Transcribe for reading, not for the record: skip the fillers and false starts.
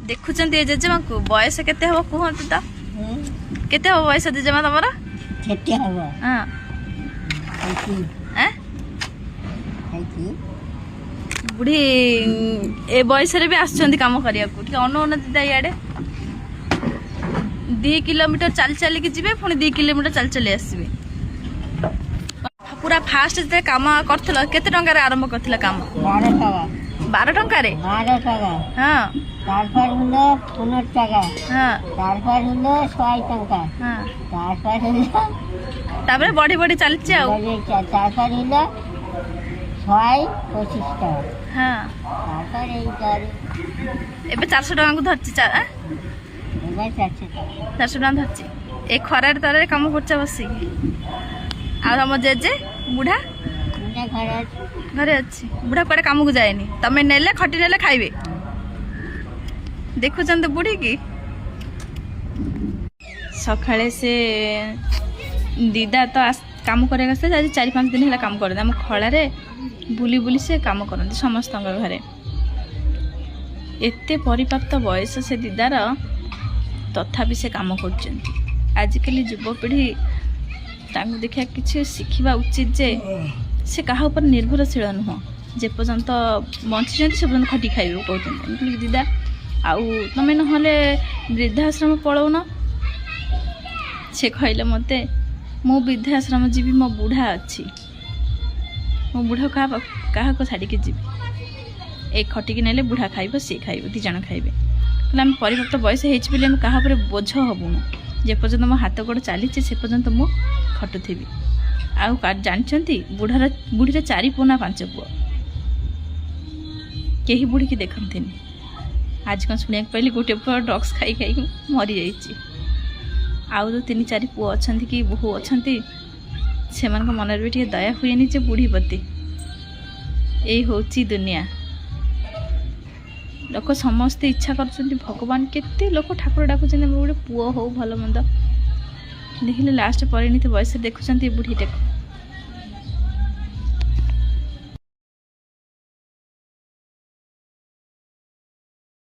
देखुं जेजेमा को बयस केते हम कहतु तो केते हम बयस जेजेमा तुम हाँ बुढ़ी ए बयस भी आसुँच कम करने अनु दीदा इे 2 किलोमीटर चल चलिकी जी पुणी 2 किलोमीटर चल चली आसबे पूरा फास्ट जो कम कर केते टंकार आरंभ कर कम 12 टंकार हाँ तापर बढ़ी बढ़ी चलती हाँ एबे 400 टका को धरची 400 टका धरची ए खरार तर कम कर बसिकी आम जेजे बुढ़ा घरे अच्छी बुढ़ा कड़े कम को जाए तमें नेले खटी नेले खाइबे देखुं बुढ़ी की सकाळे से दीदा तो काम कर आज 4-5 दिन है काम कर खड़े बुली बुली से काम करते समस्त घरे एते परिपक्व बयस से दीदार तथापि से काम कर आजिकल युवपीढ़ी देखा कि शिखा उचित जे से कहा ऊपर निर्भरशील नुह जेपर्यंत बंची से पर्यटन खटी खाइबे कहते दीदा आउ तुम ना वृद्धाश्रम पलाउन से कहले मते मो वृद्धाश्रम जीवी मो बुढ़ा अच्छी मो बुढ़ा क्या छाड़ी जी एक खटिकी नेले बुढ़ा खाइब सी खाइब 2 जण खाइबे आम परिपक्व बयस होम क्या बोझ हबुनु जेपर्यंत मो हाथ गोड़ चली से पर्यंत मु खटुथी आउ जानते बुढ़ार बुढ़ीर 4 पुओ ना 5 पुओ कहीं बुढ़ी की देखते आज कौन शुणा पाइली गोटे पुओ ड्रग्स खाई खाई मरी जाइए आउ जो 3-4 पुओ अच्छा कि बोहू अच्छा से मन भी टे दया हुए जे बुढ़ी प्रति यही हूँ दुनिया लोक समस्ते इच्छा कर भगवान केते लोक ठाकुर डाकुन गोटे पुओ हो भल मंद देखिले लास्ट परिणति बयस देखुं बुढ़ीटा